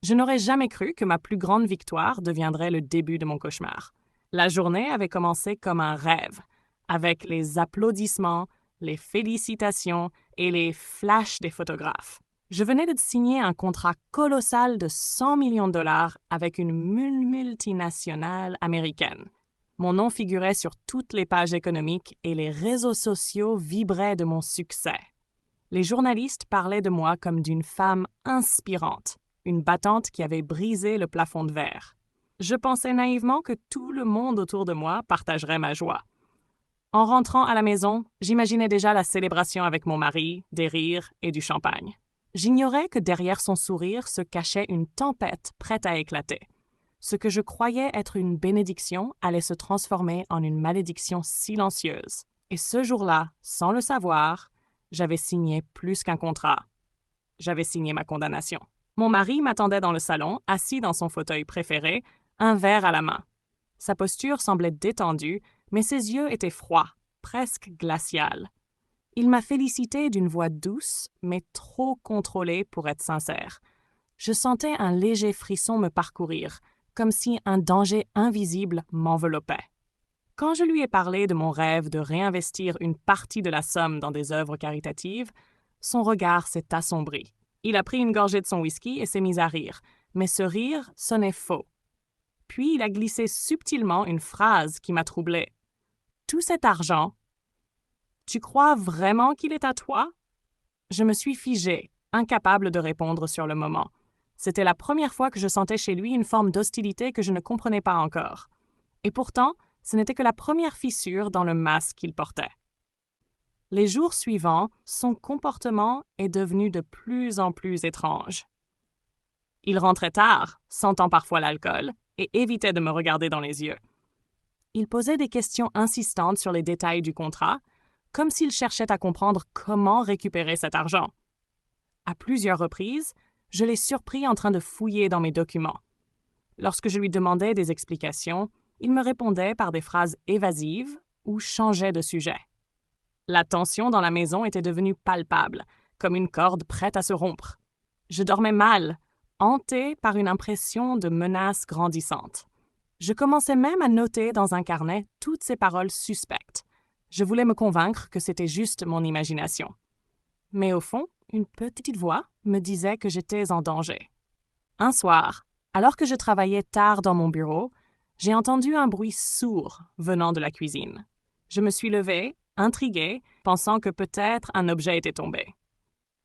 Je n'aurais jamais cru que ma plus grande victoire deviendrait le début de mon cauchemar. La journée avait commencé comme un rêve, avec les applaudissements, les félicitations et les flashs des photographes. Je venais de signer un contrat colossal de 100 millions de dollars avec une multinationale américaine. Mon nom figurait sur toutes les pages économiques et les réseaux sociaux vibraient de mon succès. Les journalistes parlaient de moi comme d'une femme inspirante, une battante qui avait brisé le plafond de verre. Je pensais naïvement que tout le monde autour de moi partagerait ma joie. En rentrant à la maison, j'imaginais déjà la célébration avec mon mari, des rires et du champagne. J'ignorais que derrière son sourire se cachait une tempête prête à éclater. Ce que je croyais être une bénédiction allait se transformer en une malédiction silencieuse. Et ce jour-là, sans le savoir, j'avais signé plus qu'un contrat. J'avais signé ma condamnation. Mon mari m'attendait dans le salon, assis dans son fauteuil préféré, un verre à la main. Sa posture semblait détendue, mais ses yeux étaient froids, presque glacials. Il m'a félicité d'une voix douce, mais trop contrôlée pour être sincère. Je sentais un léger frisson me parcourir, comme si un danger invisible m'enveloppait. Quand je lui ai parlé de mon rêve de réinvestir une partie de la somme dans des œuvres caritatives, son regard s'est assombri. Il a pris une gorgée de son whisky et s'est mis à rire, mais ce rire sonnait faux. Puis il a glissé subtilement une phrase qui m'a troublée. « Tout cet argent, tu crois vraiment qu'il est à toi? » Je me suis figée, incapable de répondre sur le moment. C'était la première fois que je sentais chez lui une forme d'hostilité que je ne comprenais pas encore. Et pourtant, ce n'était que la première fissure dans le masque qu'il portait. Les jours suivants, son comportement est devenu de plus en plus étrange. Il rentrait tard, sentant parfois l'alcool, et évitait de me regarder dans les yeux. Il posait des questions insistantes sur les détails du contrat, comme s'il cherchait à comprendre comment récupérer cet argent. À plusieurs reprises, je l'ai surpris en train de fouiller dans mes documents. Lorsque je lui demandais des explications, il me répondait par des phrases évasives ou changeait de sujet. La tension dans la maison était devenue palpable, comme une corde prête à se rompre. Je dormais mal, hantée par une impression de menace grandissante. Je commençais même à noter dans un carnet toutes ces paroles suspectes. Je voulais me convaincre que c'était juste mon imagination. Mais au fond, une petite voix me disait que j'étais en danger. Un soir, alors que je travaillais tard dans mon bureau, j'ai entendu un bruit sourd venant de la cuisine. Je me suis levée, intriguée, pensant que peut-être un objet était tombé.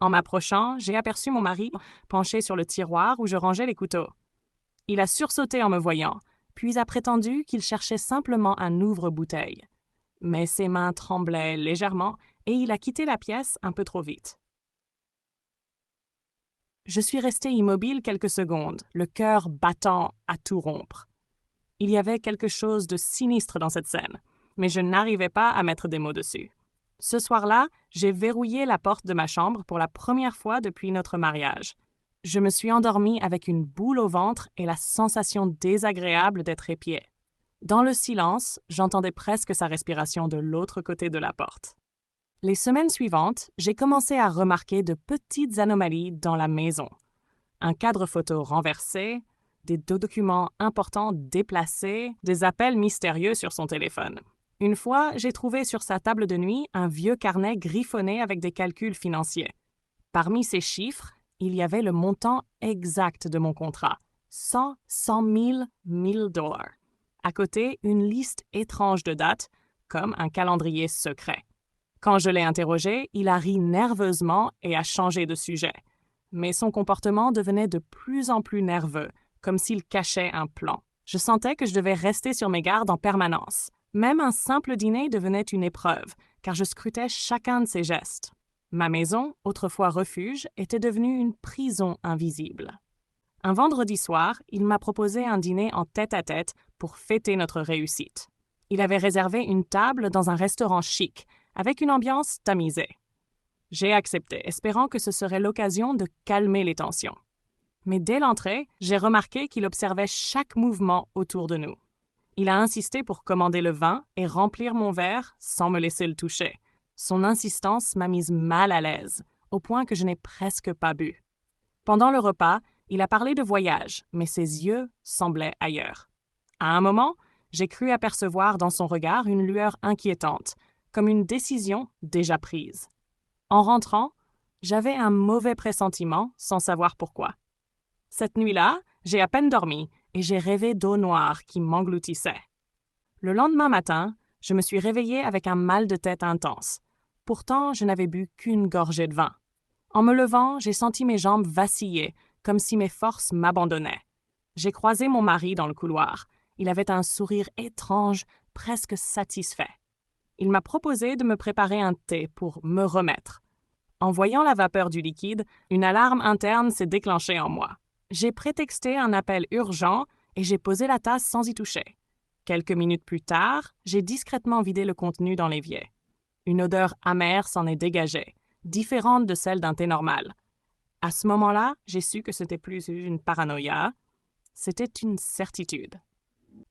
En m'approchant, j'ai aperçu mon mari penché sur le tiroir où je rangeais les couteaux. Il a sursauté en me voyant, puis a prétendu qu'il cherchait simplement un ouvre-bouteille. Mais ses mains tremblaient légèrement et il a quitté la pièce un peu trop vite. Je suis restée immobile quelques secondes, le cœur battant à tout rompre. Il y avait quelque chose de sinistre dans cette scène, mais je n'arrivais pas à mettre des mots dessus. Ce soir-là, j'ai verrouillé la porte de ma chambre pour la première fois depuis notre mariage. Je me suis endormie avec une boule au ventre et la sensation désagréable d'être épiée. Dans le silence, j'entendais presque sa respiration de l'autre côté de la porte. Les semaines suivantes, j'ai commencé à remarquer de petites anomalies dans la maison. Un cadre photo renversé, des documents importants déplacés, des appels mystérieux sur son téléphone. Une fois, j'ai trouvé sur sa table de nuit un vieux carnet griffonné avec des calculs financiers. Parmi ces chiffres, il y avait le montant exact de mon contrat, 100 000 dollars. À côté, une liste étrange de dates, comme un calendrier secret. Quand je l'ai interrogé, il a ri nerveusement et a changé de sujet. Mais son comportement devenait de plus en plus nerveux, comme s'il cachait un plan. Je sentais que je devais rester sur mes gardes en permanence. Même un simple dîner devenait une épreuve, car je scrutais chacun de ses gestes. Ma maison, autrefois refuge, était devenue une prison invisible. Un vendredi soir, il m'a proposé un dîner en tête-à-tête pour fêter notre réussite. Il avait réservé une table dans un restaurant chic, avec une ambiance tamisée. J'ai accepté, espérant que ce serait l'occasion de calmer les tensions. Mais dès l'entrée, j'ai remarqué qu'il observait chaque mouvement autour de nous. Il a insisté pour commander le vin et remplir mon verre sans me laisser le toucher. Son insistance m'a mise mal à l'aise, au point que je n'ai presque pas bu. Pendant le repas, Il a parlé de voyage, mais ses yeux semblaient ailleurs. À un moment, j'ai cru apercevoir dans son regard une lueur inquiétante, comme une décision déjà prise. En rentrant, j'avais un mauvais pressentiment sans savoir pourquoi. Cette nuit-là, j'ai à peine dormi et j'ai rêvé d'eau noire qui m'engloutissait. Le lendemain matin, je me suis réveillée avec un mal de tête intense. Pourtant, je n'avais bu qu'une gorgée de vin. En me levant, j'ai senti mes jambes vaciller, comme si mes forces m'abandonnaient. J'ai croisé mon mari dans le couloir. Il avait un sourire étrange, presque satisfait. Il m'a proposé de me préparer un thé pour me remettre. En voyant la vapeur du liquide, une alarme interne s'est déclenchée en moi. J'ai prétexté un appel urgent et j'ai posé la tasse sans y toucher. Quelques minutes plus tard, j'ai discrètement vidé le contenu dans l'évier. Une odeur amère s'en est dégagée, différente de celle d'un thé normal. À ce moment-là, j'ai su que ce n'était plus une paranoïa, c'était une certitude.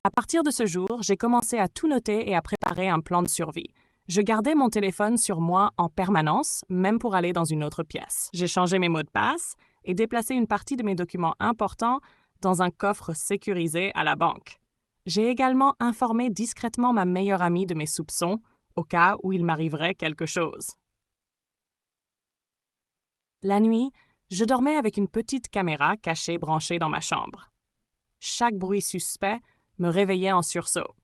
À partir de ce jour, j'ai commencé à tout noter et à préparer un plan de survie. Je gardais mon téléphone sur moi en permanence, même pour aller dans une autre pièce. J'ai changé mes mots de passe et déplacé une partie de mes documents importants dans un coffre sécurisé à la banque. J'ai également informé discrètement ma meilleure amie de mes soupçons, au cas où il m'arriverait quelque chose. La nuit, je dormais avec une petite caméra cachée branchée dans ma chambre. Chaque bruit suspect me réveillait en sursaut.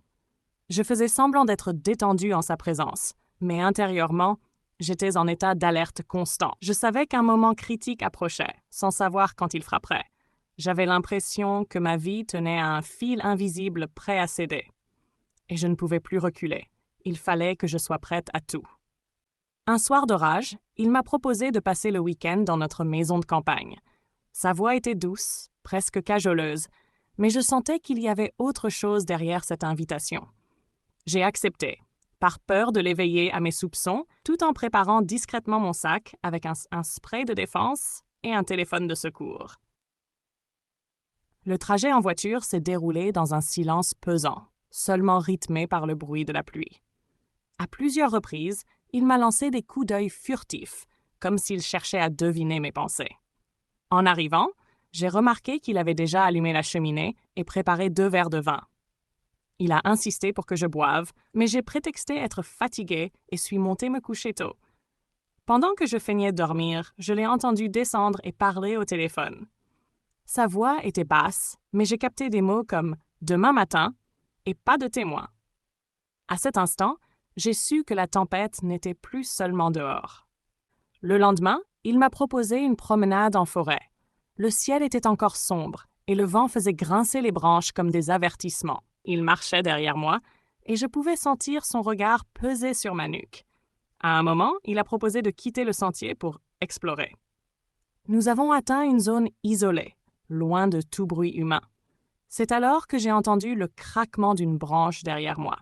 Je faisais semblant d'être détendue en sa présence, mais intérieurement, j'étais en état d'alerte constant. Je savais qu'un moment critique approchait, sans savoir quand il frapperait. J'avais l'impression que ma vie tenait à un fil invisible prêt à céder. Et je ne pouvais plus reculer. Il fallait que je sois prête à tout. Un soir d'orage, il m'a proposé de passer le week-end dans notre maison de campagne. Sa voix était douce, presque cajoleuse, mais je sentais qu'il y avait autre chose derrière cette invitation. J'ai accepté, par peur de l'éveiller à mes soupçons, tout en préparant discrètement mon sac avec un spray de défense et un téléphone de secours. Le trajet en voiture s'est déroulé dans un silence pesant, seulement rythmé par le bruit de la pluie. À plusieurs reprises, il m'a lancé des coups d'œil furtifs, comme s'il cherchait à deviner mes pensées. En arrivant, j'ai remarqué qu'il avait déjà allumé la cheminée et préparé 2 verres de vin. Il a insisté pour que je boive, mais j'ai prétexté être fatiguée et suis montée me coucher tôt. Pendant que je feignais de dormir, je l'ai entendu descendre et parler au téléphone. Sa voix était basse, mais j'ai capté des mots comme « demain matin » et « pas de témoin ». À cet instant, j'ai su que la tempête n'était plus seulement dehors. Le lendemain, il m'a proposé une promenade en forêt. Le ciel était encore sombre et le vent faisait grincer les branches comme des avertissements. Il marchait derrière moi et je pouvais sentir son regard peser sur ma nuque. À un moment, il a proposé de quitter le sentier pour explorer. Nous avons atteint une zone isolée, loin de tout bruit humain. C'est alors que j'ai entendu le craquement d'une branche derrière moi.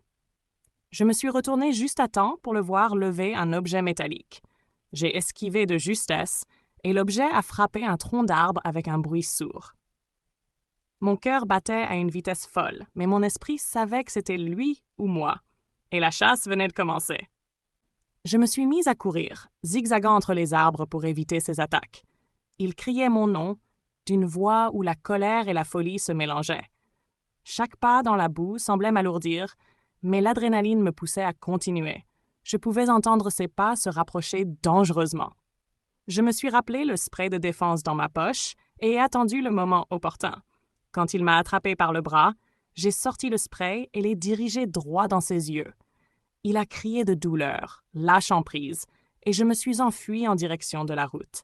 Je me suis retournée juste à temps pour le voir lever un objet métallique. J'ai esquivé de justesse et l'objet a frappé un tronc d'arbre avec un bruit sourd. Mon cœur battait à une vitesse folle, mais mon esprit savait que c'était lui ou moi, et la chasse venait de commencer. Je me suis mise à courir, zigzagant entre les arbres pour éviter ses attaques. Il criait mon nom, d'une voix où la colère et la folie se mélangeaient. Chaque pas dans la boue semblait m'alourdir, mais l'adrénaline me poussait à continuer. Je pouvais entendre ses pas se rapprocher dangereusement. Je me suis rappelé le spray de défense dans ma poche et attendu le moment opportun. Quand il m'a attrapé par le bras, j'ai sorti le spray et l'ai dirigé droit dans ses yeux. Il a crié de douleur, lâchant prise, et je me suis enfuie en direction de la route.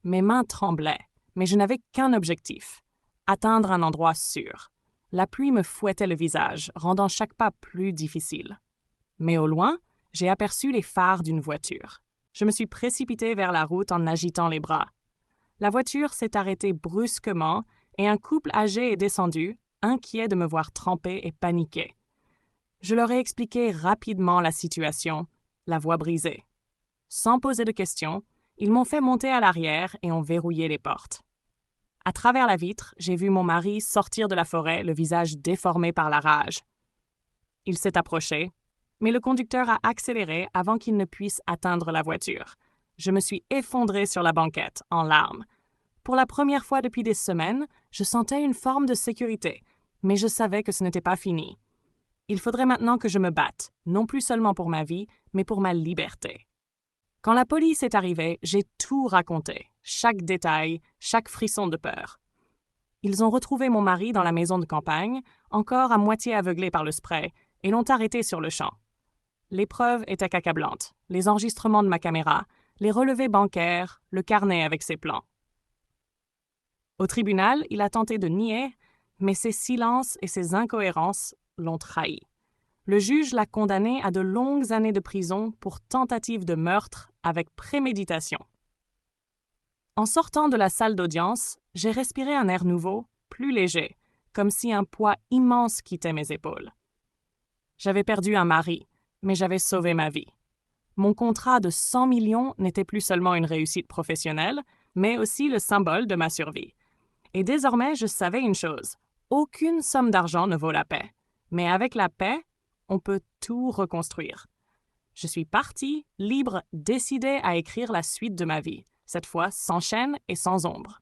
Mes mains tremblaient, mais je n'avais qu'un objectif, atteindre un endroit sûr. La pluie me fouettait le visage, rendant chaque pas plus difficile. Mais au loin, j'ai aperçu les phares d'une voiture. Je me suis précipitée vers la route en agitant les bras. La voiture s'est arrêtée brusquement et un couple âgé est descendu, inquiet de me voir trempée et paniquée. Je leur ai expliqué rapidement la situation, la voix brisée. Sans poser de questions, ils m'ont fait monter à l'arrière et ont verrouillé les portes. À travers la vitre, j'ai vu mon mari sortir de la forêt, le visage déformé par la rage. Il s'est approché, mais le conducteur a accéléré avant qu'il ne puisse atteindre la voiture. Je me suis effondrée sur la banquette, en larmes. Pour la première fois depuis des semaines, je sentais une forme de sécurité, mais je savais que ce n'était pas fini. Il faudrait maintenant que je me batte, non plus seulement pour ma vie, mais pour ma liberté. Quand la police est arrivée, j'ai tout raconté, chaque détail, chaque frisson de peur. Ils ont retrouvé mon mari dans la maison de campagne, encore à moitié aveuglé par le spray, et l'ont arrêté sur le champ. Les preuves étaient accablantes, les enregistrements de ma caméra, les relevés bancaires, le carnet avec ses plans. Au tribunal, il a tenté de nier, mais ses silences et ses incohérences l'ont trahi. Le juge l'a condamné à de longues années de prison pour tentative de meurtre avec préméditation. En sortant de la salle d'audience, j'ai respiré un air nouveau, plus léger, comme si un poids immense quittait mes épaules. J'avais perdu un mari, mais j'avais sauvé ma vie. Mon contrat de 100 millions n'était plus seulement une réussite professionnelle, mais aussi le symbole de ma survie. Et désormais, je savais une chose. Aucune somme d'argent ne vaut la paix. Mais avec la paix, on peut tout reconstruire. Je suis partie, libre, décidée à écrire la suite de ma vie, cette fois sans chaîne et sans ombre.